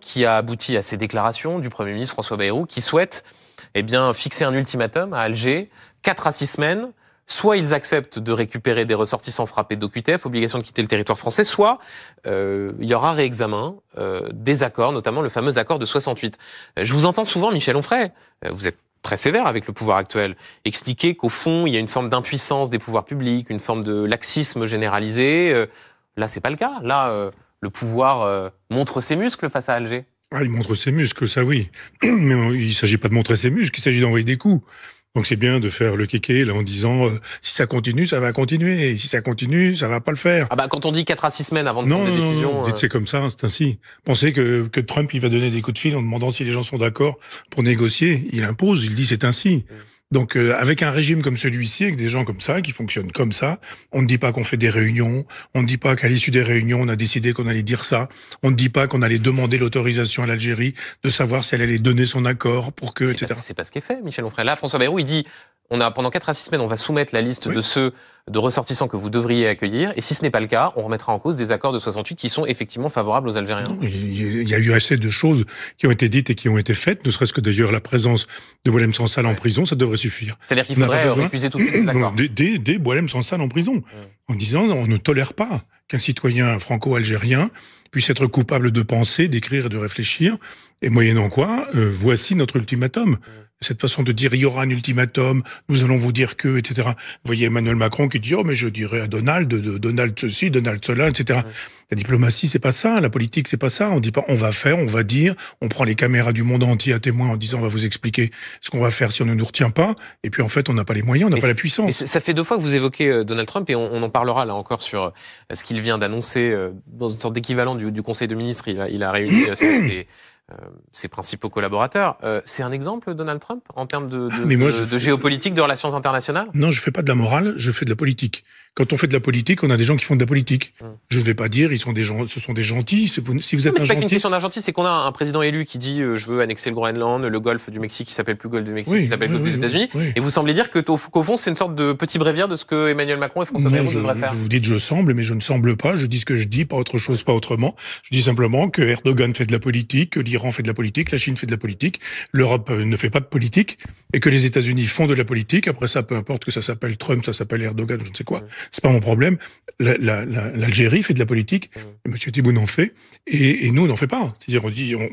qui a abouti à ces déclarations du Premier ministre François Bayrou qui souhaite fixer un ultimatum à Alger, 4 à 6 semaines. Soit ils acceptent de récupérer des ressortissants frappés d'OQTF, obligation de quitter le territoire français, soit il y aura réexamen des accords, notamment le fameux accord de 68. Je vous entends souvent, Michel Onfray, vous êtes très sévère avec le pouvoir actuel, expliquer qu'au fond, il y a une forme d'impuissance des pouvoirs publics, une forme de laxisme généralisé. Là, c'est pas le cas. Là, le pouvoir montre ses muscles face à Alger. Ah, il montre ses muscles, ça oui. Mais il ne s'agit pas de montrer ses muscles, il s'agit d'envoyer des coups. Donc c'est bien de faire le kéké là en disant si ça continue, ça va continuer. Et si ça continue, ça va pas le faire. Ah bah quand on dit 4 à 6 semaines avant de prendre des décisions... Non, c'est comme ça, c'est ainsi. Pensez que Trump il va donner des coups de fil en demandant si les gens sont d'accord pour négocier. Il impose, il dit c'est ainsi. Donc avec un régime comme celui-ci, avec des gens comme ça, qui fonctionnent comme ça, on ne dit pas qu'on fait des réunions, on ne dit pas qu'à l'issue des réunions, on a décidé qu'on allait dire ça, on ne dit pas qu'on allait demander l'autorisation à l'Algérie de savoir si elle allait donner son accord pour que, etc. C'est pas ce qui est fait, Michel Onfray. Là, François Bayrou, il dit... pendant 4 à 6 semaines, on va soumettre la liste de ceux de ressortissants que vous devriez accueillir. Et si ce n'est pas le cas, on remettra en cause des accords de 68 qui sont effectivement favorables aux Algériens. Non, il y a eu assez de choses qui ont été dites et qui ont été faites, ne serait-ce que d'ailleurs la présence de Boualem Sansal en prison, ça devrait suffire. C'est-à-dire qu'il faudrait récuser tout de suite ces accords. Des Boualem Sansal en prison, en disant on ne tolère pas qu'un citoyen franco-algérien puisse être coupable de penser, d'écrire et de réfléchir, et moyennant quoi, voici notre ultimatum. Cette façon de dire il y aura un ultimatum, nous allons vous dire que, etc. Vous voyez Emmanuel Macron qui dit oh mais je dirais à Donald, Donald ceci, Donald cela, etc. La diplomatie c'est pas ça, la politique c'est pas ça. On dit pas on va faire, on va dire, on prend les caméras du monde entier à témoin en disant on va vous expliquer ce qu'on va faire si on ne nous retient pas. Et puis en fait on n'a pas les moyens, on n'a pas la puissance. Mais ça fait 2 fois que vous évoquez Donald Trump et on en parlera là encore sur ce qu'il vient d'annoncer dans une sorte d'équivalent du Conseil de ministres. Il a réuni ses principaux collaborateurs. C'est un exemple, Donald Trump, en termes de géopolitique, de relations internationales? Non, je fais pas de la morale, je fais de la politique. Quand on fait de la politique, on a des gens qui font de la politique. Je ne vais pas dire, ce sont des gentils. Si vous êtes un gentil... c'est pas qu'une question d'un gentil, c'est qu'on a un président élu qui dit je veux annexer le Groenland, le golfe du Mexique qui s'appelle plus golfe du Mexique, qui s'appelle golfe des États-Unis. Et vous semblez dire qu'au fond, c'est une sorte de petit bréviaire de ce que Emmanuel Macron et François Bayrou devraient faire. Vous dites je semble, mais je ne semble pas. Je dis ce que je dis, pas autre chose, pas autrement. Je dis simplement que Erdogan fait de la politique, que l'Iran fait de la politique, la Chine fait de la politique, l'Europe ne fait pas de politique, et que les États-Unis font de la politique. Après ça, peu importe que ça s'appelle Trump, ça s'appelle Erdogan, je ne sais quoi. C'est pas mon problème. L'Algérie fait de la politique, et M. Tebboune en fait, et nous on n'en fait pas. C'est-à-dire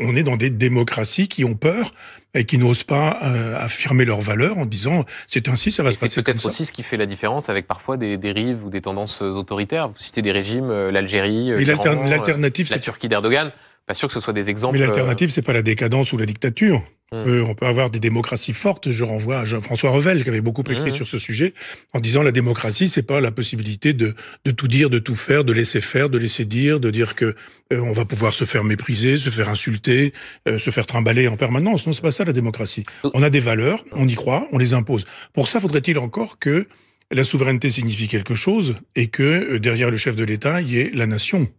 on est dans des démocraties qui ont peur et qui n'osent pas affirmer leurs valeurs en disant c'est ainsi, ça va se passer. C'est peut-être aussi ce qui fait la différence avec parfois des dérives ou des tendances autoritaires. Vous citez des régimes, l'Algérie, l'alternative, la Turquie d'Erdogan. Pas sûr que ce soit des exemples. Mais l'alternative, c'est pas la décadence ou la dictature. On peut avoir des démocraties fortes. Je renvoie à Jean-François Revel, qui avait beaucoup écrit sur ce sujet, en disant la démocratie, c'est pas la possibilité de tout dire, de tout faire, de laisser faire, de laisser dire, de dire que on va pouvoir se faire mépriser, se faire insulter, se faire trimballer en permanence. Non, c'est pas ça la démocratie. On a des valeurs, on y croit, on les impose. Pour ça, faudrait-il encore que la souveraineté signifie quelque chose et que derrière le chef de l'État, il y ait la nation.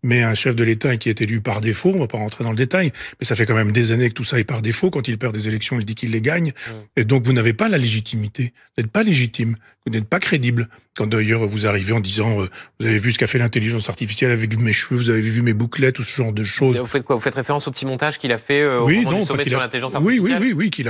Mais un chef de l'État qui est élu par défaut, on va pas rentrer dans le détail, mais ça fait quand même des années que tout ça est par défaut. Quand il perd des élections, il dit qu'il les gagne. Et donc vous n'avez pas la légitimité. Vous n'êtes pas légitime. Vous n'êtes pas crédible. Quand d'ailleurs vous arrivez en disant vous avez vu ce qu'a fait l'intelligence artificielle avec mes cheveux, vous avez vu mes bouclettes, tout ce genre de choses. Vous faites quoi? Vous faites référence au petit montage qu'il a fait au moment du sommet sur l'intelligence artificielle? Oui, qu'il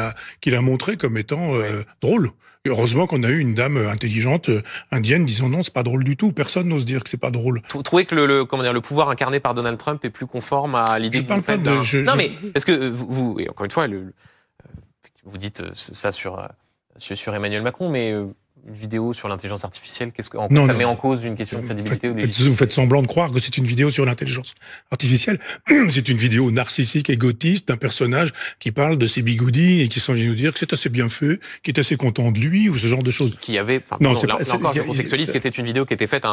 a montré comme étant drôle. Et heureusement qu'on a eu une dame intelligente indienne disant non, c'est pas drôle du tout. Personne n'ose dire que c'est pas drôle. Vous trouvez que le pouvoir incarné par Donald Trump est plus conforme à l'idée que vous faites Non, mais parce que vous et encore une fois, vous dites ça sur Emmanuel Macron, mais une vidéo sur l'intelligence artificielle, ça met en cause une question de crédibilité Vous faites semblant de croire que c'est une vidéo sur l'intelligence artificielle. C'est une vidéo narcissique, égotiste, d'un personnage qui parle de ses bigoudis et qui s'en vient nous dire que c'est assez bien fait, qui est assez content de lui, ou ce genre de choses. Là encore, je contextualise, qui était une vidéo qui était faite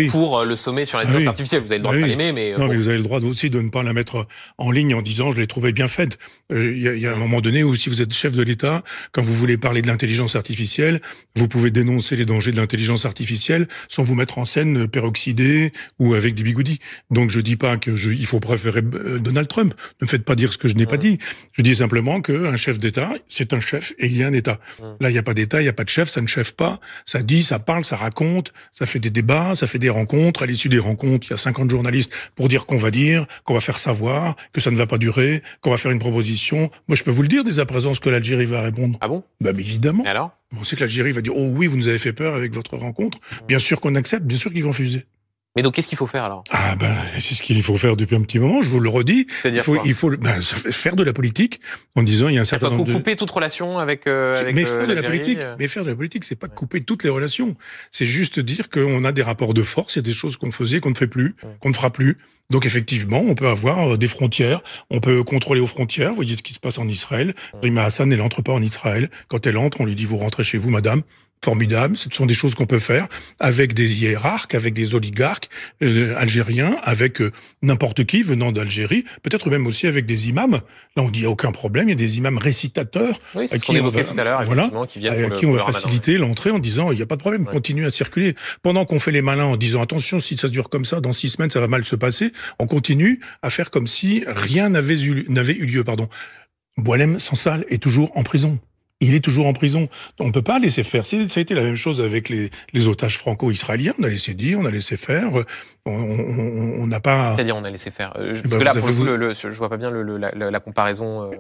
pour le sommet sur l'intelligence artificielle. Vous avez le droit de pas l'aimer, mais... mais vous avez le droit aussi de ne pas la mettre en ligne en disant « je l'ai trouvée bien faite ». Il y a un moment donné où si vous êtes chef de l'État, quand vous voulez parler de l'intelligence artificielle, vous pouvez pouvez dénoncer les dangers de l'intelligence artificielle sans vous mettre en scène peroxydé ou avec des bigoudis. Donc je dis pas il faut préférer Donald Trump. Ne me faites pas dire ce que je n'ai pas dit. Je dis simplement qu'un chef d'État, c'est un chef et il y a un État. Là, il n'y a pas d'État, il n'y a pas de chef, ça ne cheffe pas. Ça dit, ça parle, ça raconte, ça fait des débats, ça fait des rencontres. À l'issue des rencontres, il y a 50 journalistes pour dire qu'on va faire savoir, que ça ne va pas durer, qu'on va faire une proposition. Moi, je peux vous le dire dès à présent ce que l'Algérie va répondre. Ah bon? Bah, évidemment. Et alors? On sait que l'Algérie va dire « Oh oui, vous nous avez fait peur avec votre rencontre. » Bien sûr qu'on accepte, bien sûr qu'ils vont refuser. Mais donc, qu'est-ce qu'il faut faire alors? Ah ben, c'est ce qu'il faut faire depuis un petit moment, je vous le redis. Il faut faire de la politique en disant il y a un certain nombre de... couper toute relation avec mais faire de la politique, c'est pas couper toutes les relations. C'est juste dire qu'on a des rapports de force, il y a des choses qu'on faisait, qu'on ne fait plus, qu'on ne fera plus. Donc effectivement, on peut avoir des frontières, on peut contrôler aux frontières. Vous voyez ce qui se passe en Israël. Rima Hassan, elle entre pas en Israël. Quand elle entre, on lui dit vous rentrez chez vous, madame. Formidable, ce sont des choses qu'on peut faire avec des hiérarques, avec des oligarques algériens, avec n'importe qui venant d'Algérie, peut-être même aussi avec des imams. Là, on dit il n'y a aucun problème, il y a des imams récitateurs c'est ce qu'on évoquait tout à l'heure, qui viennent à qui on va faciliter l'entrée en disant il n'y a pas de problème, continue à circuler. Pendant qu'on fait les malins en disant attention, si ça dure comme ça, dans 6 semaines, ça va mal se passer, on continue à faire comme si rien n'avait eu lieu. Boualem Sansal est toujours en prison. Il est toujours en prison. On ne peut pas laisser faire. Ça a été la même chose avec les otages franco-israéliens. On a laissé dire, on a laissé faire. On n'a pas... C'est-à-dire on a laissé faire. Parce que là, pour le coup, je vois pas bien la comparaison.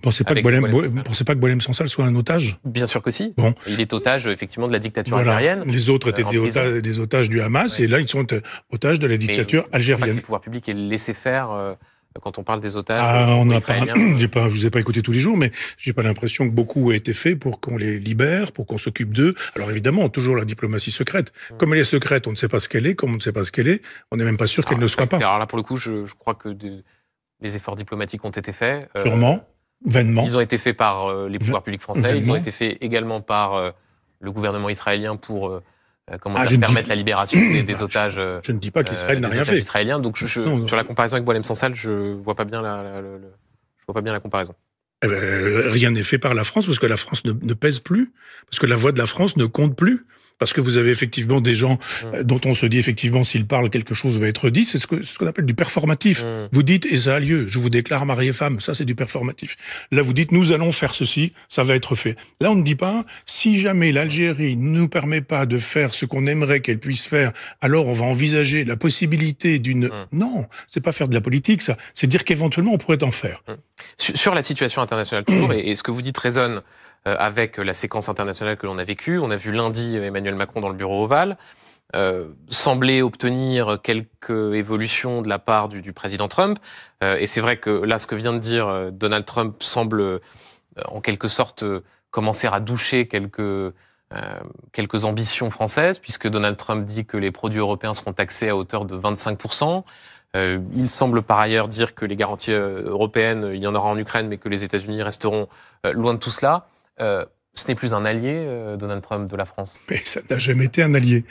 Pensez pas que Boualem Sansal soit un otage? Bien sûr que si. Bon. Il est otage, effectivement, de la dictature algérienne. Les autres étaient des otages du Hamas, et là, ils sont otages de la dictature algérienne. Les pouvoirs publics aient laissé faire... Quand on parle des otages israéliens. Je vous ai pas écouté tous les jours, mais j'ai pas l'impression que beaucoup a été fait pour qu'on les libère, pour qu'on s'occupe d'eux. Alors évidemment, toujours la diplomatie secrète. Comme elle est secrète, on ne sait pas ce qu'elle est. Comme on ne sait pas ce qu'elle est, on n'est même pas sûr qu'elle ne soit pas. Alors là, pour le coup, je crois que les efforts diplomatiques ont été faits. Sûrement, vainement. Ils ont été faits par les pouvoirs publics français. Ils ont été faits également par le gouvernement israélien pour... permettre la libération des otages. Je ne dis pas qu'Israël n'a rien fait. Israéliens. Donc, sur la comparaison avec Boualem Sansal, je vois pas bien la comparaison. Rien n'est fait par la France parce que la France ne pèse plus, parce que la voix de la France ne compte plus. Parce que vous avez effectivement des gens dont on se dit effectivement s'ils parlent quelque chose va être dit, c'est ce qu'on appelle du performatif. Vous dites et ça a lieu, je vous déclare mari et femme, ça c'est du performatif. Là vous dites nous allons faire ceci, ça va être fait. Là on ne dit pas si jamais l'Algérie ne nous permet pas de faire ce qu'on aimerait qu'elle puisse faire, alors on va envisager la possibilité d'une... Non, c'est pas faire de la politique ça, c'est dire qu'éventuellement on pourrait en faire. Sur la situation internationale toujours, et ce que vous dites résonne avec la séquence internationale que l'on a vécue. On a vu lundi Emmanuel Macron dans le bureau ovale sembler obtenir quelques évolutions de la part du président Trump. Et c'est vrai que là, ce que vient de dire Donald Trump semble en quelque sorte commencer à doucher quelques ambitions françaises, puisque Donald Trump dit que les produits européens seront taxés à hauteur de 25%. Il semble par ailleurs dire que les garanties européennes, il y en aura en Ukraine, mais que les États-Unis resteront loin de tout cela. Ce n'est plus un allié, Donald Trump, de la France. Mais ça n'a jamais été un allié.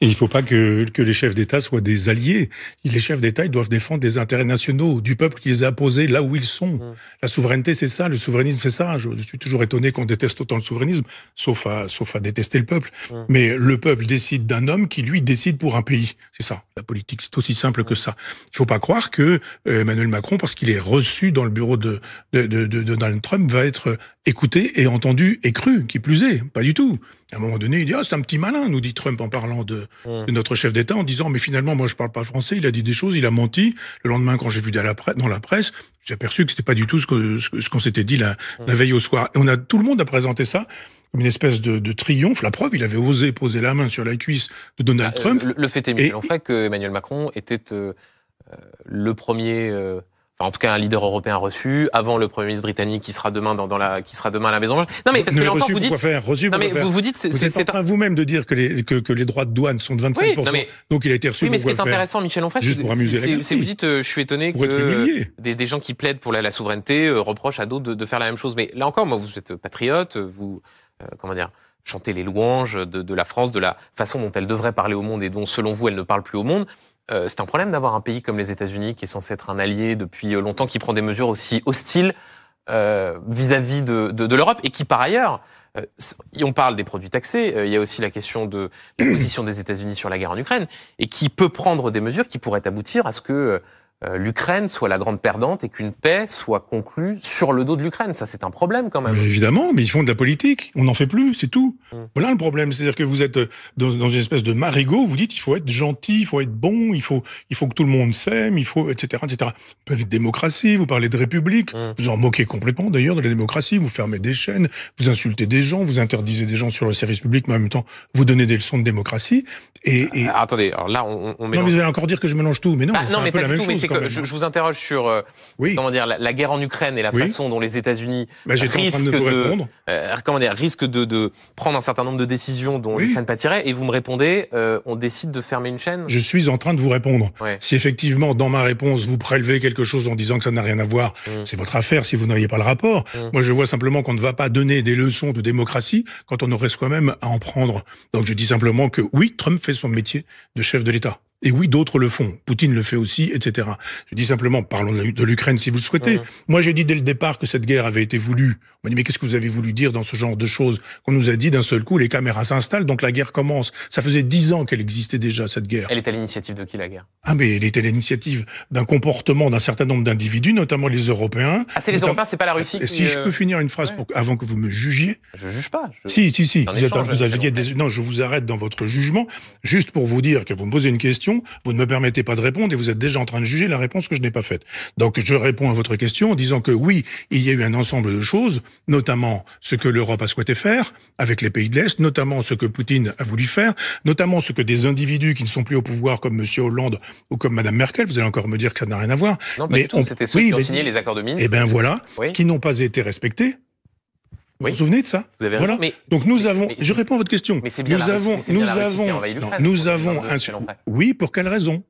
Et il ne faut pas que les chefs d'État soient des alliés. Les chefs d'État, ils doivent défendre des intérêts nationaux, du peuple qui les a posés là où ils sont. La souveraineté, c'est ça. Le souverainisme, c'est ça. Je suis toujours étonné qu'on déteste autant le souverainisme, sauf à détester le peuple. Mais le peuple décide d'un homme qui, lui, décide pour un pays. C'est ça. La politique, c'est aussi simple que ça. Il ne faut pas croire que Emmanuel Macron, parce qu'il est reçu dans le bureau de Donald Trump, va être écouté et entendu et cru, qui plus est. Pas du tout. À un moment donné, il dit « Ah, c'est un petit malin », nous dit Trump en parlant de notre chef d'État, en disant « Mais finalement, moi, je parle pas français, il a dit des choses, il a menti. » Le lendemain, quand j'ai vu dans la presse, j'ai aperçu que c'était pas du tout ce qu'on s'était dit la veille au soir. Et tout le monde a présenté ça comme une espèce de triomphe. La preuve, il avait osé poser la main sur la cuisse de Donald Trump. Le fait est, Michel Onfray, que Emmanuel Macron était le premier... en tout cas, un leader européen reçu avant le Premier ministre britannique qui sera demain à la Maison Blanche. Non, mais parce que encore vous dites, vous dites, c'est en train vous-même de dire que les droits de douane sont de 25%. Donc il a été reçu. Oui, mais ce qui est intéressant, Michel Onfray, juste pour amuser la c'est vous dites, je suis étonné que des gens qui plaident pour la souveraineté reprochent à d'autres de faire la même chose. Mais là encore, moi, vous êtes patriote, vous chantez les louanges de la France, de la façon dont elle devrait parler au monde et dont, selon vous, elle ne parle plus au monde. C'est un problème d'avoir un pays comme les États-Unis qui est censé être un allié depuis longtemps, qui prend des mesures aussi hostiles vis-à-vis de l'Europe et qui, par ailleurs, on parle des produits taxés, il y a aussi la question de la position des États-Unis sur la guerre en Ukraine, et qui peut prendre des mesures qui pourraient aboutir à ce que l'Ukraine soit la grande perdante et qu'une paix soit conclue sur le dos de l'Ukraine. Ça, c'est un problème quand même. Mais évidemment, mais ils font de la politique. On n'en fait plus, c'est tout. Voilà le problème. C'est-à-dire que vous êtes dans une espèce de marigot, vous dites il faut être gentil, il faut être bon, il faut que tout le monde s'aime, il faut, etc., etc. Vous parlez de démocratie, vous parlez de république, vous en moquez complètement d'ailleurs de la démocratie, vous fermez des chaînes, vous insultez des gens, vous interdisez des gens sur le service public, mais en même temps, vous donnez des leçons de démocratie. Attendez, alors là, on mélange... Non, mais vous allez encore dire que je mélange tout, mais non, non, mais un peu pas la du même tout, mais chose. c'est que je vous interroge sur comment dire, la guerre en Ukraine et la façon dont les États-Unis risquent de prendre un certain nombre de décisions dont l'Ukraine pâtirait, et vous me répondez, on décide de fermer une chaîne. Je suis en train de vous répondre. Si effectivement, dans ma réponse, vous prélevez quelque chose en disant que ça n'a rien à voir, c'est votre affaire si vous n'auriez pas le rapport. Moi, je vois simplement qu'on ne va pas donner des leçons de démocratie quand on aurait soi-même à en prendre. Donc je dis simplement que oui, Trump fait son métier de chef de l'État. Et oui, d'autres le font. Poutine le fait aussi, etc. Je dis simplement, parlons de l'Ukraine si vous le souhaitez. Moi, j'ai dit dès le départ que cette guerre avait été voulue. On m'a dit, mais qu'est-ce que vous avez voulu dire dans ce genre de choses? Qu'on nous a dit d'un seul coup, les caméras s'installent, donc la guerre commence. Ça faisait 10 ans qu'elle existait déjà, cette guerre. Elle est à l'initiative de qui, la guerre? Ah, mais elle était à l'initiative d'un comportement d'un certain nombre d'individus, notamment les Européens. Ah, c'est les Européens, c'est pas la Russie qui... Si je peux finir une phrase avant que vous me jugiez. Je juge pas. Si. Je vous arrête dans votre jugement, juste pour vous dire que vous me posez une question, vous ne me permettez pas de répondre et vous êtes déjà en train de juger la réponse que je n'ai pas faite. Donc je réponds à votre question en disant que oui, il y a eu un ensemble de choses, notamment ce que l'Europe a souhaité faire avec les pays de l'Est, notamment ce que Poutine a voulu faire, notamment ce que des individus qui ne sont plus au pouvoir comme Monsieur Hollande ou comme Madame Merkel, vous allez encore me dire que ça n'a rien à voir. Non, pas du tout, c'était ceux qui ont signé les accords de Minsk. Eh bien voilà, qui n'ont pas été respectés. Vous vous souvenez de ça? Vous avez raison, mais, donc nous avons... je réponds à votre question. Mais c'est bien nous avons oui, pour quelle raison?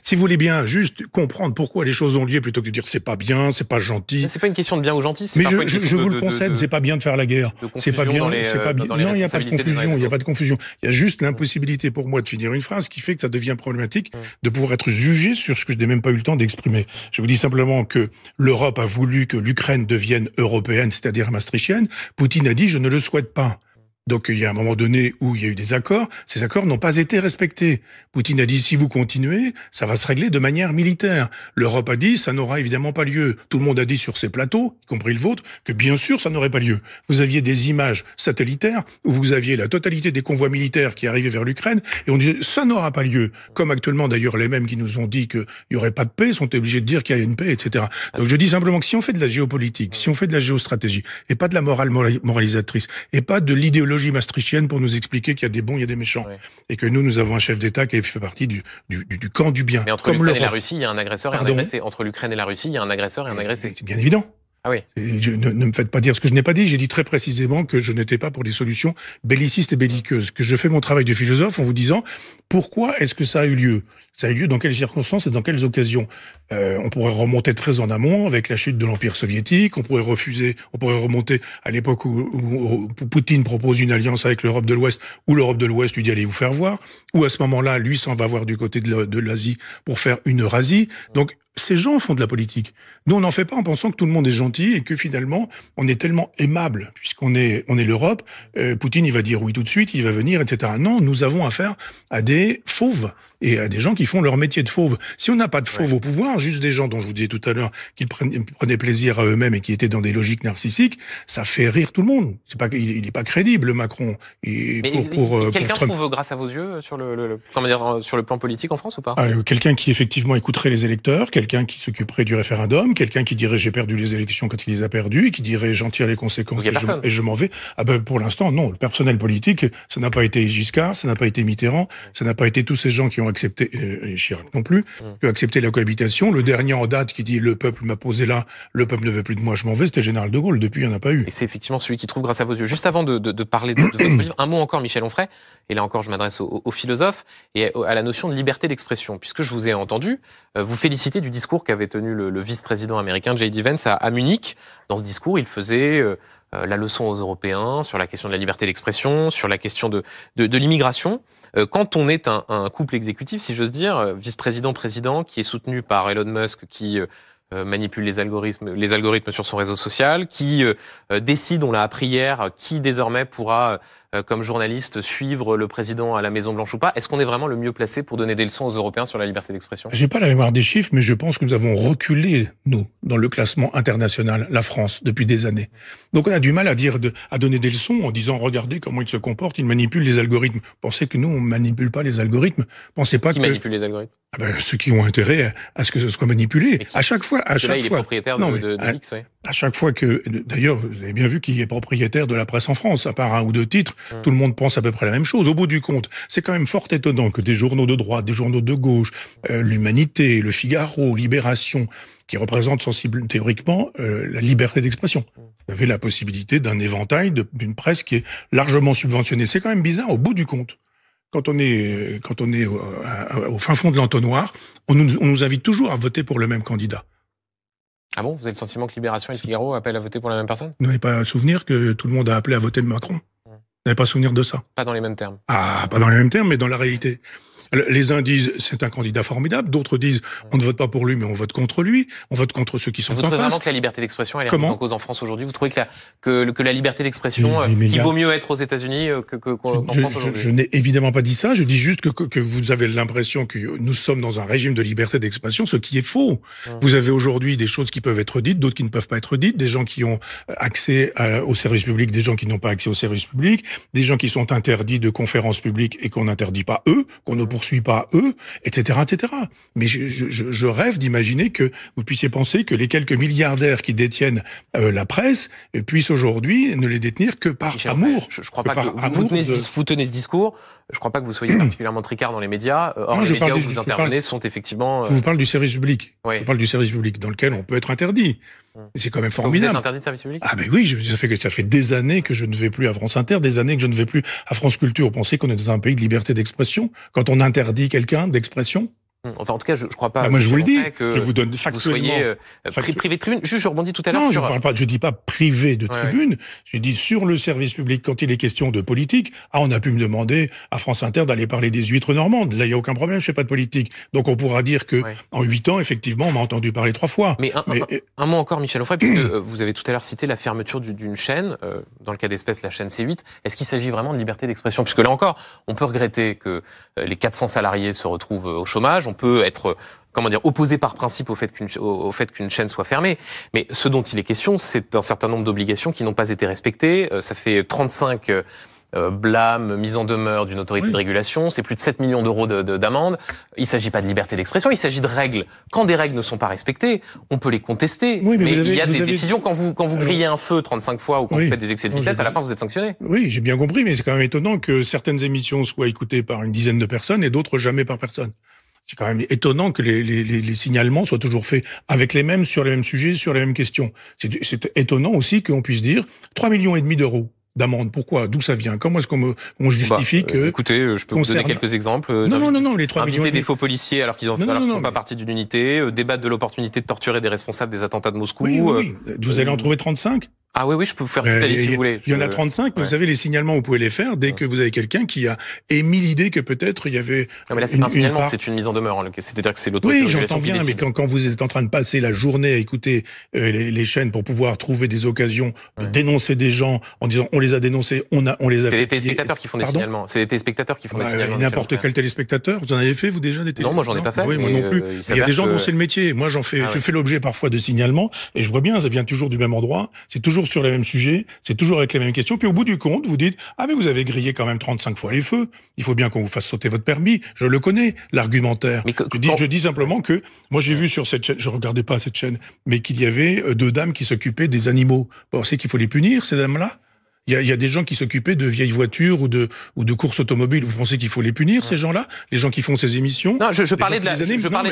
Si vous voulez bien juste comprendre pourquoi les choses ont lieu plutôt que de dire c'est pas bien, c'est pas gentil. C'est pas une question de bien ou gentil. Mais je vous le concède, c'est pas bien de faire la guerre. C'est pas bien, c'est pas bien. Non, il n'y a pas de confusion, il n'y a pas de confusion. Il y a juste l'impossibilité pour moi de finir une phrase qui fait que ça devient problématique de pouvoir être jugé sur ce que je n'ai même pas eu le temps d'exprimer. Je vous dis simplement que l'Europe a voulu que l'Ukraine devienne européenne, c'est-à-dire maastrichtienne. Poutine a dit je ne le souhaite pas. Donc il y a un moment donné où il y a eu des accords, ces accords n'ont pas été respectés. Poutine a dit si vous continuez, ça va se régler de manière militaire. L'Europe a dit ça n'aura évidemment pas lieu. Tout le monde a dit sur ces plateaux, y compris le vôtre, que bien sûr ça n'aurait pas lieu. Vous aviez des images satellitaires où vous aviez la totalité des convois militaires qui arrivaient vers l'Ukraine et on disait ça n'aura pas lieu. Comme actuellement d'ailleurs les mêmes qui nous ont dit qu'il y aurait pas de paix sont obligés de dire qu'il y a une paix, etc. Donc je dis simplement que si on fait de la géopolitique, si on fait de la géostratégie et pas de la morale moralisatrice et pas de l'idéologie maastrichtienne pour nous expliquer qu'il y a des bons, il y a des méchants. Et que nous avons un chef d'État qui fait partie du camp du bien. Mais entre l'Ukraine et la Russie, il y a un agresseur et un agressé. Entre l'Ukraine et la Russie, il y a un agresseur et un agressé. C'est bien évident. Ah oui. Ne me faites pas dire ce que je n'ai pas dit. J'ai dit très précisément que je n'étais pas pour des solutions bellicistes et belliqueuses. Que je fais mon travail de philosophe en vous disant pourquoi est-ce que ça a eu lieu? Ça a eu lieu dans quelles circonstances et dans quelles occasions? On pourrait remonter très en amont avec la chute de l'Empire soviétique. On pourrait remonter à l'époque où Poutine propose une alliance avec l'Europe de l'Ouest, où l'Europe de l'Ouest lui dit allez vous faire voir. Ou à ce moment-là, lui s'en va voir du côté de l'Asie pour faire une Eurasie. Donc ces gens font de la politique. Nous, on n'en fait pas en pensant que tout le monde est gentil et que finalement, on est tellement aimable, puisqu'on est l'Europe. Poutine, il va dire oui tout de suite, il va venir, etc. Non, nous avons affaire à des fauves et à des gens qui font leur métier de fauve. Si on n'a pas de fauve au pouvoir, juste des gens dont je vous disais tout à l'heure qu'ils prenaient plaisir à eux-mêmes et qui étaient dans des logiques narcissiques, ça fait rire tout le monde. Il n'est pas crédible, Macron. Et quelqu'un trouve grâce à vos yeux sur sur le plan politique en France ou pas? Quelqu'un qui effectivement écouterait les électeurs, quelqu'un qui s'occuperait du référendum, quelqu'un qui dirait j'ai perdu les élections quand il les a perdues et qui dirait j'en tire les conséquences et je m'en vais. Pour l'instant, non. Le personnel politique, ça n'a pas été Giscard, ça n'a pas été Mitterrand, ça n'a pas été tous ces gens qui ont accepté, et Chirac non plus, qui ont accepté la cohabitation. Le dernier en date qui dit le peuple m'a posé là, le peuple ne veut plus de moi, je m'en vais, c'était Général de Gaulle. Depuis, il n'y en a pas eu. Et c'est effectivement celui qui trouve grâce à vos yeux. Juste avant de parler de votre livre, un mot encore, Michel Onfray, et là encore je m'adresse aux philosophes, et à la notion de liberté d'expression, puisque je vous ai entendu vous féliciter du discours qu'avait tenu le vice-président américain J.D. Vance à Munich. Dans ce discours, il faisait la leçon aux Européens sur la question de la liberté d'expression, sur la question de l'immigration. Quand on est un couple exécutif, si j'ose dire, vice-président, président, qui est soutenu par Elon Musk, qui manipule les algorithmes sur son réseau social, qui décide, on l'a appris hier, qui désormais pourra, comme journaliste, suivre le président à la Maison-Blanche ou pas. Est-ce qu'on est vraiment le mieux placé pour donner des leçons aux Européens sur la liberté d'expression? J'ai pas la mémoire des chiffres, mais je pense que nous avons reculé, nous, dans le classement international, la France, depuis des années. Donc on a du mal à donner des leçons en disant, regardez comment il se comporte, il manipule les algorithmes. Pensez que nous, on manipule pas les algorithmes. Pensez pas qui manipule les algorithmes? Ceux qui ont intérêt à ce que ce soit manipulé. À chaque fois, il est propriétaire de X, oui. À chaque fois que, d'ailleurs, vous avez bien vu qui est propriétaire de la presse en France, à part un ou deux titres, tout le monde pense à peu près la même chose. Au bout du compte, c'est quand même fort étonnant que des journaux de droite, des journaux de gauche, l'Humanité, le Figaro, Libération, qui représentent théoriquement la liberté d'expression. Vous avez la possibilité d'un éventail d'une presse qui est largement subventionnée. C'est quand même bizarre, au bout du compte. Quand on est au fin fond de l'entonnoir, on nous invite toujours à voter pour le même candidat. Ah bon? Vous avez le sentiment que Libération et le Figaro appellent à voter pour la même personne? Vous n'avez pas souvenir que tout le monde a appelé à voter Macron? Vous n'avez pas souvenir de ça? Pas dans les mêmes termes. Ah, pas dans les mêmes termes, mais dans la réalité. Les uns disent c'est un candidat formidable, d'autres disent on ne vote pas pour lui mais on vote contre lui, on vote contre ceux qui sont en face. Vous trouvez vraiment que la liberté d'expression elle est remise en cause en France aujourd'hui? Vous trouvez que la liberté d'expression, qu'il vaut mieux être aux États-Unis qu'en France aujourd'hui? Je n'ai évidemment pas dit ça, je dis juste que vous avez l'impression que nous sommes dans un régime de liberté d'expression, ce qui est faux. Vous avez aujourd'hui des choses qui peuvent être dites, d'autres qui ne peuvent pas être dites, des gens qui ont accès au service public, des gens qui n'ont pas accès au service public, des gens qui sont interdits de conférences publiques et qu'on n'interdit pas eux, qu'on ne poursuit pas eux, etc., etc. Mais je rêve d'imaginer que vous puissiez penser que les quelques milliardaires qui détiennent la presse puissent aujourd'hui ne les détenir que par amour. Je crois pas que vous tenez ce discours. Je crois pas que vous soyez particulièrement tricard dans les médias. Or, les médias où vous intervenez sont effectivement... Je vous parle du service public. Oui. Je parle du service public dans lequel on peut être interdit. Et c'est quand même formidable. Vous êtes interdit de service public? Ah ben oui, ça fait des années que je ne vais plus à France Inter, des années que je ne vais plus à France Culture. Pensez qu'on est dans un pays de liberté d'expression quand on interdit quelqu'un d'expression? Enfin, en tout cas, je crois pas. Moi, je vous le dis. Je vous donne factuellement. Vous soyez privé de tribune. Juste, je rebondis tout à l'heure. Non, je dis pas privé de tribune. Je dis sur le service public quand il est question de politique. Ah, on a pu me demander à France Inter d'aller parler des huîtres normandes. Là, il y a aucun problème. Je fais pas de politique. Donc, on pourra dire que en 8 ans, effectivement, on m'a entendu parler 3 fois. Mais un mot encore, Michel Onfray, puisque vous avez tout à l'heure cité la fermeture d'une chaîne, dans le cas d'espèce la chaîne C8. Est-ce qu'il s'agit vraiment de liberté d'expression? Puisque là encore, on peut regretter que les 400 salariés se retrouvent au chômage. On peut être opposé par principe au fait qu'une chaîne soit fermée. Mais ce dont il est question, c'est un certain nombre d'obligations qui n'ont pas été respectées. Ça fait 35 blâmes, mise en demeure d'une autorité de régulation, c'est plus de 7 millions d'euros d'amende. Il ne s'agit pas de liberté d'expression, il s'agit de règles. Quand des règles ne sont pas respectées, on peut les contester. Oui, mais il y a des décisions, quand vous grillez un feu 35 fois ou quand vous faites des excès de vitesse, à la fin vous êtes sanctionné. Oui, j'ai bien compris, mais c'est quand même étonnant que certaines émissions soient écoutées par une dizaine de personnes et d'autres jamais par personne. C'est quand même étonnant que les signalements soient toujours faits avec les mêmes, sur les mêmes sujets, sur les mêmes questions. C'est étonnant aussi qu'on puisse dire 3,5 millions d'euros d'amende. Pourquoi? D'où ça vient? Comment est-ce qu'on justifie que... Écoutez, je peux vous donner quelques exemples. Non, les 3 millions... Inviter des faux policiers alors qu'ils font pas partie d'une unité, débattre de l'opportunité de torturer des responsables des attentats de Moscou. Oui. Vous allez en trouver 35? Ah oui, je peux vous faire toute la liste si vous voulez. Il y en a 35, mais vous savez, les signalements, vous pouvez les faire dès que vous avez quelqu'un qui a émis l'idée que peut-être il y avait... Non, mais là, c'est pas un signalement, c'est une mise en demeure. C'est-à-dire que c'est l'autorité de régulation qui décide. Oui, j'entends bien, mais quand vous êtes en train de passer la journée à écouter les chaînes pour pouvoir trouver des occasions de dénoncer des gens en disant on les a dénoncés, on les a... C'est les téléspectateurs qui font des signalements. C'est les téléspectateurs qui font des signalements. N'importe quel téléspectateur. Vous en avez fait, vous, déjà, des téléspectateurs? Non, moi, j'en ai pas fait. Oui, moi non plus. Il y a des gens dont c'est le métier. Moi, je fais l'objet parfois de signalements et je vois bien, ça vient toujours du même endroit. C'est toujours sur les mêmes sujets. C'est toujours avec les mêmes questions. Puis au bout du compte, vous dites « Ah mais vous avez grillé quand même 35 fois les feux. Il faut bien qu'on vous fasse sauter votre permis. » Je le connais, l'argumentaire. Je dis simplement que, moi j'ai vu sur cette chaîne, je regardais pas cette chaîne, mais qu'il y avait 2 dames qui s'occupaient des animaux. Vous pensez qu'il faut les punir, ces dames-là? Il y a des gens qui s'occupaient de vieilles voitures ou de courses automobiles. Vous pensez qu'il faut les punir, ces gens-là? Les gens qui font ces émissions? Non, je parlais de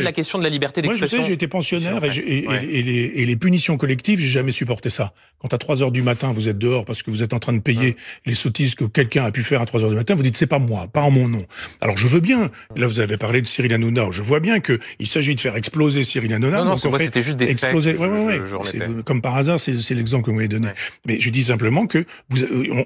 la question de la liberté d'expression. Moi, je sais, j'ai été pensionnaire et les punitions collectives, j'ai jamais supporté ça. Quand à 3 heures du matin, vous êtes dehors parce que vous êtes en train de payer les sottises que quelqu'un a pu faire à 3 heures du matin, vous dites c'est pas moi, pas en mon nom. Alors je veux bien. Là, vous avez parlé de Cyril Hanouna. Je vois bien que il s'agit de faire exploser Cyril Hanouna. Non, c'était juste des exploser. faits. Comme par hasard, c'est l'exemple que vous m'avez donné. Mais je dis simplement que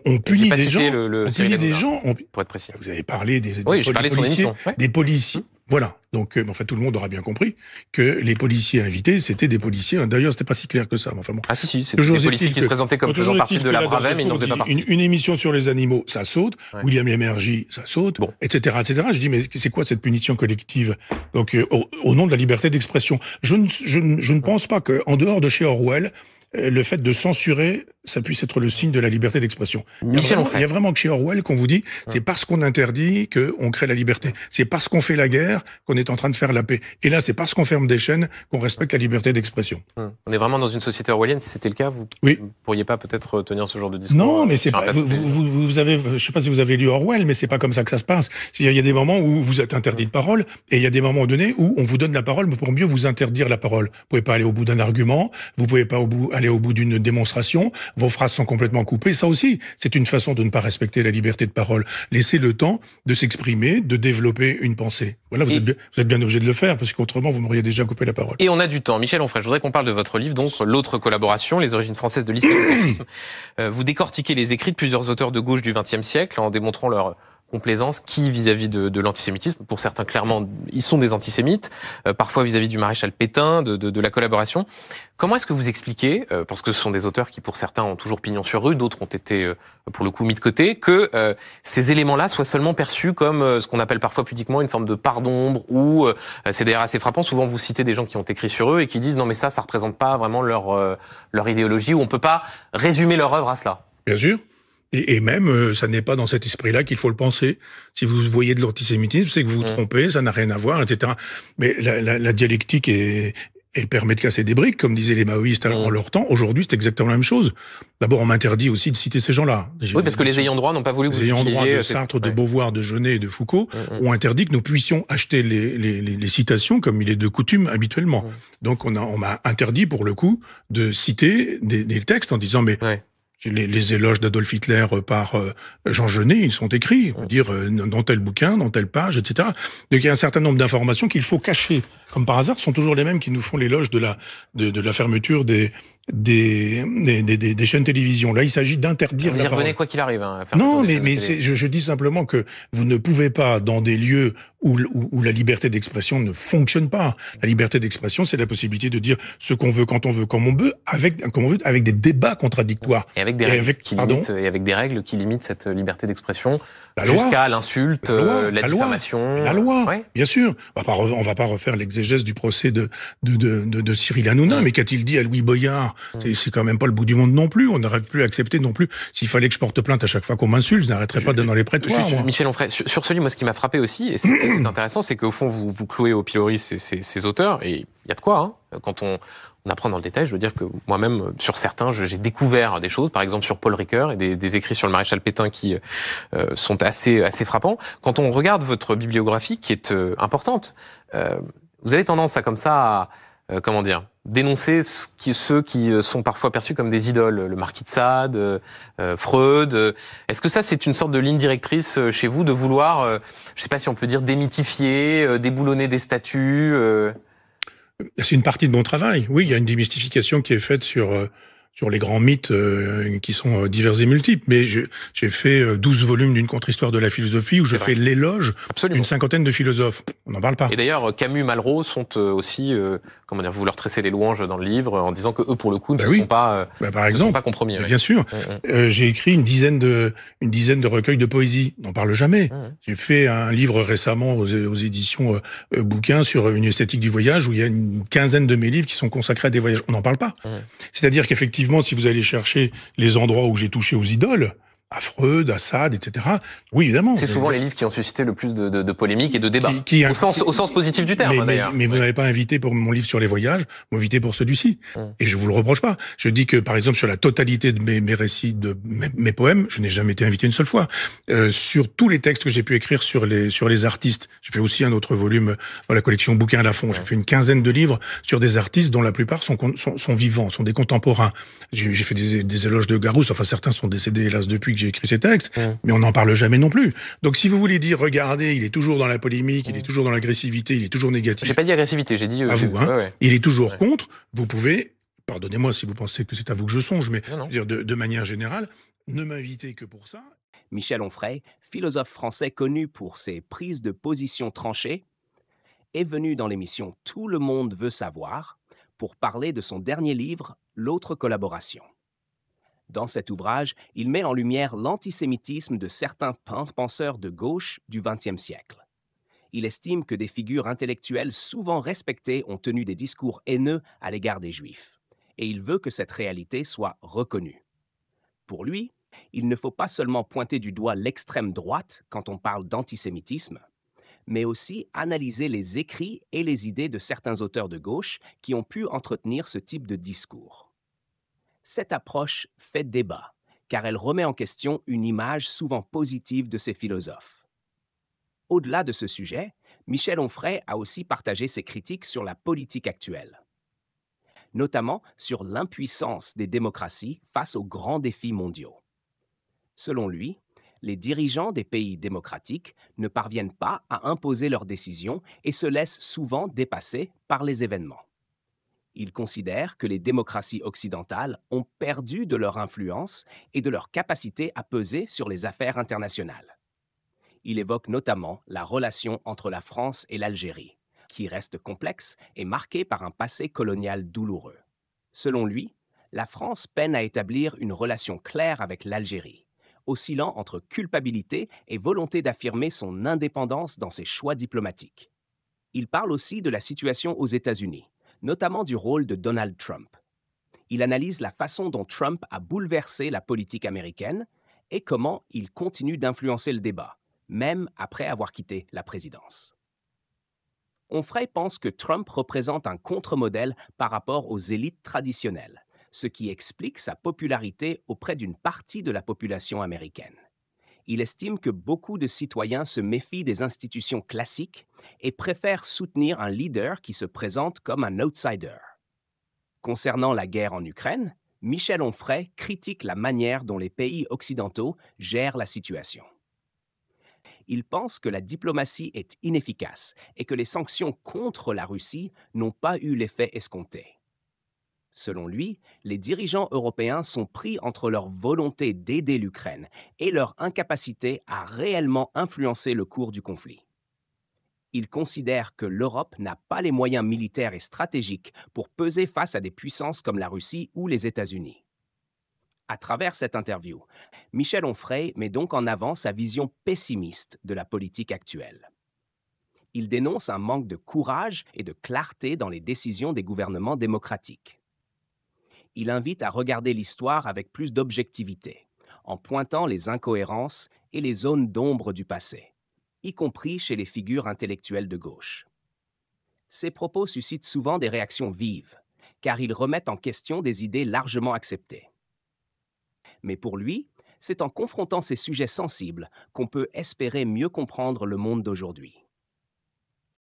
on punit des gens. On punit des gens. Pour être précis. Vous avez parlé des policiers. Des policiers. Voilà. Donc, enfin, tout le monde aura bien compris que les policiers invités, c'était des policiers. D'ailleurs, c'était pas si clair que ça. Mais enfin bon. Ah si, c'était des policiers qui se présentaient comme faisant partie de la Bravem, mais ils n'en faisaient pas partie. Une émission sur les animaux, ça saute. Ouais. William Lémergie, ça saute, bon. etc., etc. Je dis, mais c'est quoi cette punition collective? Donc, au nom de la liberté d'expression. Je ne pense pas qu'en dehors de chez Orwell, le fait de censurer, ça puisse être le signe de la liberté d'expression. Il y a vraiment que chez Orwell qu'on vous dit, c'est parce qu'on interdit qu'on crée la liberté. C'est parce qu'on fait la guerre qu'on est en train de faire la paix. Et là, c'est parce qu'on ferme des chaînes qu'on respecte la liberté d'expression. On est vraiment dans une société orwellienne. Si c'était le cas, vous ne pourriez pas peut-être tenir ce genre de discours. Non, mais c'est pas. Vous avez, je sais pas si vous avez lu Orwell, mais c'est pas comme ça que ça se passe. Il y a des moments où vous êtes interdit de parole, et il y a des moments donnés où on vous donne la parole, mais pour mieux vous interdire la parole. Vous pouvez pas aller au bout d'un argument, vous pouvez pas aller au bout d'une démonstration. Vos phrases sont complètement coupées. Ça aussi, c'est une façon de ne pas respecter la liberté de parole. Laissez le temps de s'exprimer, de développer une pensée. Voilà, vous êtes bien obligé de le faire, parce qu'autrement, vous m'auriez déjà coupé la parole. Et on a du temps. Michel Onfray, je voudrais qu'on parle de votre livre, donc l'autre collaboration, les origines françaises de l'islamo-fascisme. Vous décortiquez les écrits de plusieurs auteurs de gauche du XXe siècle en démontrant leur complaisance qui vis-à-vis de l'antisémitisme. Pour certains, clairement, ils sont des antisémites, parfois vis-à-vis du maréchal Pétain, de la collaboration. Comment est-ce que vous expliquez, parce que ce sont des auteurs qui, pour certains, ont toujours pignon sur rue, d'autres ont été, pour le coup, mis de côté, que ces éléments-là soient seulement perçus comme ce qu'on appelle parfois pudiquement une forme de part d'ombre, ou c'est d'ailleurs assez frappant, souvent vous citez des gens qui ont écrit sur eux et qui disent non mais ça représente pas vraiment leur idéologie, ou on peut pas résumer leur œuvre à cela. Bien sûr. Et même, ça n'est pas dans cet esprit-là qu'il faut le penser. Si vous voyez de l'antisémitisme, c'est que vous vous trompez, ça n'a rien à voir, etc. Mais la dialectique elle permet de casser des briques, comme disaient les maoïstes en leur temps. Aujourd'hui, c'est exactement la même chose. D'abord, on m'interdit aussi de citer ces gens-là. Oui, parce que les ayants droit n'ont pas voulu que vous utilisiez... Les ayants droit de Sartre, de Beauvoir, de Genet et de Foucault ont interdit que nous puissions acheter les citations comme il est de coutume habituellement. Donc, on m'a interdit, pour le coup, de citer des textes en disant, mais... Les éloges d'Adolf Hitler par Jean Genet, ils sont écrits, on va dire dans tel bouquin, dans telle page, etc. Donc il y a un certain nombre d'informations qu'il faut cacher. Comme par hasard, ce sont toujours les mêmes qui nous font l'éloge de la fermeture des chaînes télévision. Là, il s'agit d'interdire la parole. Vous y revenez quoi qu'il arrive. Hein, non, mais je dis simplement que vous ne pouvez pas, dans des lieux où la liberté d'expression ne fonctionne pas. La liberté d'expression, c'est la possibilité de dire ce qu'on veut, quand on veut, comme on veut, avec des débats contradictoires. Et avec des règles qui limitent cette liberté d'expression jusqu'à l'insulte, la diffamation. La loi, bien sûr. On va pas refaire l'exégèse du procès de Cyril Hanouna, mais qu'a-t-il dit à Louis Boyard? C'est quand même pas le bout du monde non plus. On n'arrête plus à accepter non plus. S'il fallait que je porte plainte à chaque fois qu'on m'insulte, je n'arrêterais pas de dans les prétoires. Michel Onfray, sur ce livre, moi, ce qui m'a frappé aussi, et c'est intéressant, c'est qu'au fond, vous clouez au pilori ces auteurs, et il y a de quoi, hein. Quand on apprend dans le détail, je veux dire que moi-même, sur certains, j'ai découvert des choses, par exemple sur Paul Ricoeur, et des écrits sur le maréchal Pétain qui sont assez frappants. Quand on regarde votre bibliographie, qui est importante, vous avez tendance à, comme ça, comment dire, dénoncer ceux qui sont parfois perçus comme des idoles, le marquis de Sade, Freud. Est-ce que ça, c'est une sorte de ligne directrice chez vous, de vouloir, je sais pas si on peut dire, démythifier, déboulonner des statues C'est une partie de mon travail. Oui, il y a une démystification qui est faite sur les grands mythes qui sont divers et multiples. Mais j'ai fait 12 volumes d'une contre-histoire de la philosophie où je fais l'éloge d'une cinquantaine de philosophes. On n'en parle pas. Et d'ailleurs, Camus, Malraux sont aussi, comment dire, vous leur tressez les louanges dans le livre en disant que eux, pour le coup, ne sont pas, sont pas compromis. Bien sûr. J'ai écrit une dizaine de recueils de poésie. On n'en parle jamais. J'ai fait un livre récemment aux éditions Bouquins sur une esthétique du voyage où il y a une quinzaine de mes livres qui sont consacrés à des voyages. On n'en parle pas. C'est-à-dire qu'effectivement, si vous allez chercher les endroits où j'ai touché aux idoles, à Freud, à Sade, etc. Oui, évidemment. C'est souvent les livres qui ont suscité le plus de polémiques et de débats. Au sens positif du terme, d'ailleurs. Mais vous n'avez pas invité pour mon livre sur les voyages, vous m'invitez pour celui-ci. Et je vous le reproche pas. Je dis que, par exemple, sur la totalité de mes récits, de mes poèmes, je n'ai jamais été invité une seule fois. Sur tous les textes que j'ai pu écrire sur les artistes, j'ai fait aussi un autre volume dans la collection Bouquins à la Fond. J'ai fait une quinzaine de livres sur des artistes dont la plupart sont vivants, sont des contemporains. J'ai fait des éloges de Garousse. Enfin, certains sont décédés, hélas, depuis que j'ai écrit ces textes, mais on n'en parle jamais non plus. Donc si vous voulez dire, regardez, il est toujours dans la polémique, il est toujours dans l'agressivité, il est toujours négatif. J'ai pas dit agressivité, j'ai dit... à vous, hein. Il est toujours contre, vous pouvez, pardonnez-moi si vous pensez que c'est à vous que je songe, mais je veux dire, de manière générale, ne m'invitez que pour ça. Michel Onfray, philosophe français connu pour ses prises de position tranchées, est venu dans l'émission Tout le monde veut savoir pour parler de son dernier livre, L'autre collaboration. Dans cet ouvrage, il met en lumière l'antisémitisme de certains penseurs de gauche du XXe siècle. Il estime que des figures intellectuelles souvent respectées ont tenu des discours haineux à l'égard des Juifs, et il veut que cette réalité soit reconnue. Pour lui, il ne faut pas seulement pointer du doigt l'extrême droite quand on parle d'antisémitisme, mais aussi analyser les écrits et les idées de certains auteurs de gauche qui ont pu entretenir ce type de discours. Cette approche fait débat, car elle remet en question une image souvent positive de ces philosophes. Au-delà de ce sujet, Michel Onfray a aussi partagé ses critiques sur la politique actuelle, notamment sur l'impuissance des démocraties face aux grands défis mondiaux. Selon lui, les dirigeants des pays démocratiques ne parviennent pas à imposer leurs décisions et se laissent souvent dépasser par les événements. Il considère que les démocraties occidentales ont perdu de leur influence et de leur capacité à peser sur les affaires internationales. Il évoque notamment la relation entre la France et l'Algérie, qui reste complexe et marquée par un passé colonial douloureux. Selon lui, la France peine à établir une relation claire avec l'Algérie, oscillant entre culpabilité et volonté d'affirmer son indépendance dans ses choix diplomatiques. Il parle aussi de la situation aux États-Unis, notamment du rôle de Donald Trump. Il analyse la façon dont Trump a bouleversé la politique américaine et comment il continue d'influencer le débat, même après avoir quitté la présidence. Onfray pense que Trump représente un contre-modèle par rapport aux élites traditionnelles, ce qui explique sa popularité auprès d'une partie de la population américaine. Il estime que beaucoup de citoyens se méfient des institutions classiques et préfèrent soutenir un leader qui se présente comme un outsider. Concernant la guerre en Ukraine, Michel Onfray critique la manière dont les pays occidentaux gèrent la situation. Il pense que la diplomatie est inefficace et que les sanctions contre la Russie n'ont pas eu l'effet escompté. Selon lui, les dirigeants européens sont pris entre leur volonté d'aider l'Ukraine et leur incapacité à réellement influencer le cours du conflit. Il considère que l'Europe n'a pas les moyens militaires et stratégiques pour peser face à des puissances comme la Russie ou les États-Unis. À travers cette interview, Michel Onfray met donc en avant sa vision pessimiste de la politique actuelle. Il dénonce un manque de courage et de clarté dans les décisions des gouvernements démocratiques. Il invite à regarder l'histoire avec plus d'objectivité, en pointant les incohérences et les zones d'ombre du passé, y compris chez les figures intellectuelles de gauche. Ces propos suscitent souvent des réactions vives, car ils remettent en question des idées largement acceptées. Mais pour lui, c'est en confrontant ces sujets sensibles qu'on peut espérer mieux comprendre le monde d'aujourd'hui.